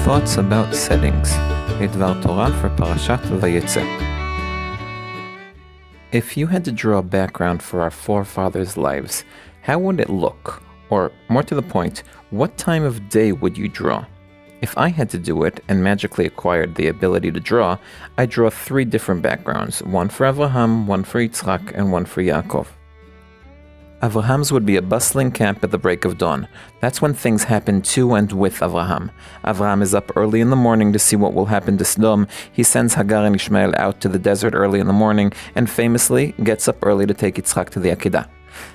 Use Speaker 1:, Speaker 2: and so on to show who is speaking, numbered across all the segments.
Speaker 1: Thoughts about settings. לדבר תורה for Parashat Vayetze. If you had to draw a background for our forefathers' lives, how would it look? Or, more to the point, what time of day would you draw? If I had to do it and magically acquired the ability to draw, I'd draw 3 different backgrounds, one for Avraham, one for Yitzchak, and one for Yaakov. Avraham's would be a bustling camp at the break of dawn. That's when things happen to and with Avraham. Avraham is up early in the morning to see what will happen to Sdom. He sends Hagar and Yishmael out to the desert early in the morning, and famously gets up early to take Yitzchak to the Akeda.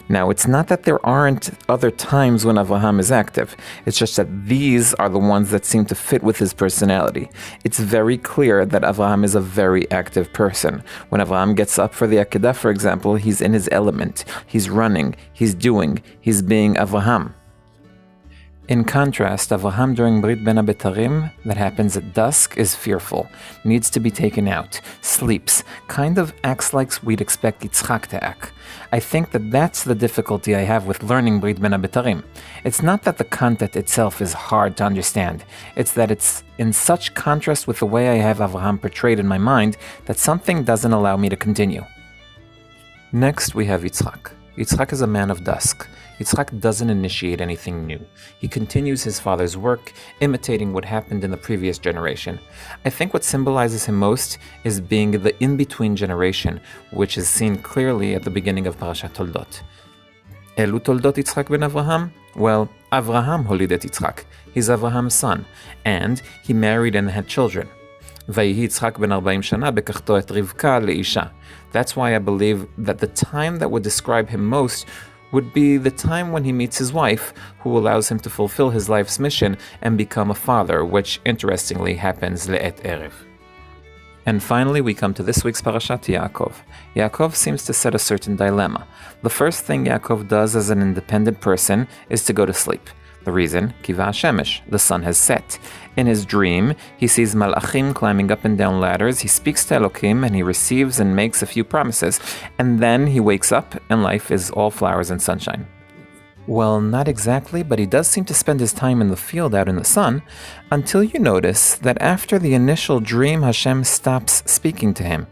Speaker 1: Now, it's not that there aren't other times when Avraham is active. It's just that these are the ones that seem to fit with his personality. It's very clear that Avraham is a very active person. When Avraham gets up for the Akeda, for example, he's in his element. He's running, he's doing, he's being Avraham. In contrast, Avraham during Brit Ben HaBetarim, that happens at dusk, is fearful, needs to be taken out, sleeps, kind of acts like we'd expect Yitzchak to act. I think that that's the difficulty I have with learning Brit Ben HaBetarim. It's not that the content itself is hard to understand, it's that it's in such contrast with the way I have Avraham portrayed in my mind that something doesn't allow me to continue. Next we have Yitzchak. Yitzchak is a man of dusk. Yitzchak doesn't initiate anything new. He continues his father's work, imitating what happened in the previous generation. I think what symbolizes him most is being the Inbetween Generation, which is seen clearly at the beginning of Parashat Toldot. Elu Toldot Yitzchak ben Avraham? Well, Avraham holid et Yitzchak. He's Avraham's son, and he married and had children. ויהי יצחק בן 40 שנה בקחתו את רבקה לאישה. That's why I believe that the time that would describe him most would be the time when he meets his wife, who allows him to fulfill his life's mission and become a father, which interestingly happens le'et erev. And finally, we come to this week's Parashat Yakov. Yaakov seems to set a certain dilemma. The first thing Yaakov does as an independent person is to go to sleep. The reason, Kiva Hashemesh, the sun has set. In his dream, he sees Malachim climbing up and down ladders, he speaks to Elokim, and he receives and makes a few promises, and then he wakes up, and life is all flowers and sunshine. Well, not exactly, but he does seem to spend his time in the field out in the sun, until you notice that after the initial dream, Hashem stops speaking to him.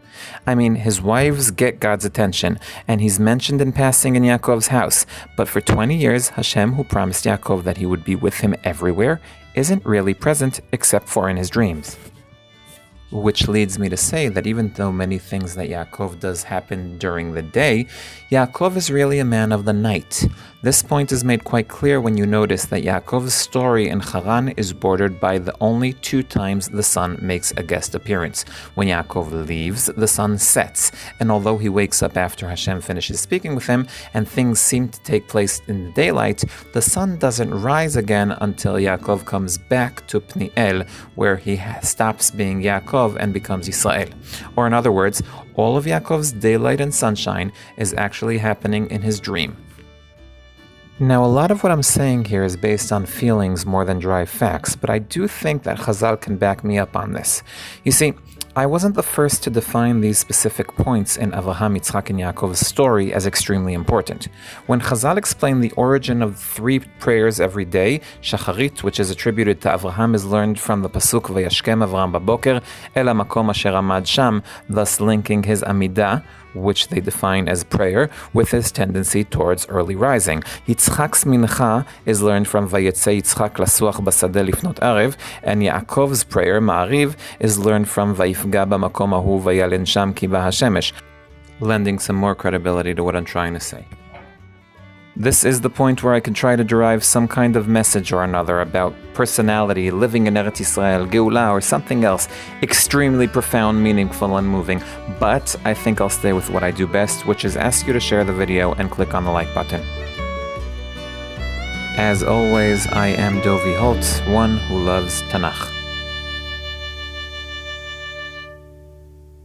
Speaker 1: I mean, his wives get God's attention, and he's mentioned in passing in Yaakov's house, but for 20 years, Hashem, who promised Yaakov that he would be with him everywhere, isn't really present except for in his dreams. Which leads me to say that even though many things that Yaakov does happen during the day, Yaakov is really a man of the night. This point is made quite clear when you notice that Yaakov's story in Haran is bordered by the only 2 times the sun makes a guest appearance. When Yaakov leaves, the sun sets, and although he wakes up after Hashem finishes speaking with him, and things seem to take place in the daylight, the sun doesn't rise again until Yaakov comes back to Pniel, where he stops being Yaakov and becomes Yisrael. Or in other words, all of Yaakov's daylight and sunshine is actually happening in his dream. Now, a lot of what I'm saying here is based on feelings more than dry facts, but I do think that Chazal can back me up on this. You see, I wasn't the first to define these specific points in Avraham, Yitzchak, and Yaakov's story as extremely important. When Chazal explained the origin of 3 prayers every day, Shacharit, which is attributed to Avraham, is learned from the pasuk Vayashkem Avraham Baboker El HaMakom Asher Amad Sham, thus linking his Amidah, which they define as prayer, with his tendency towards early rising. Yitzchak's mincha is learned from Vayetze Yitzchak Lasuach Basadeh Lifnot Arev, and Yaakov's prayer, Ma'ariv, is learned from Vayifga Bamakom Ahu Vayalen Sham Kiba Hashemesh, lending some more credibility to what I'm trying to say. This is the point where I can try to derive some kind of message or another about personality, living in Eretz Yisrael, Geulah, or something else extremely profound, meaningful, and moving. But I think I'll stay with what I do best, which is ask you to share the video and click on the like button. As always, I am Dovi Holtz, one who loves Tanakh.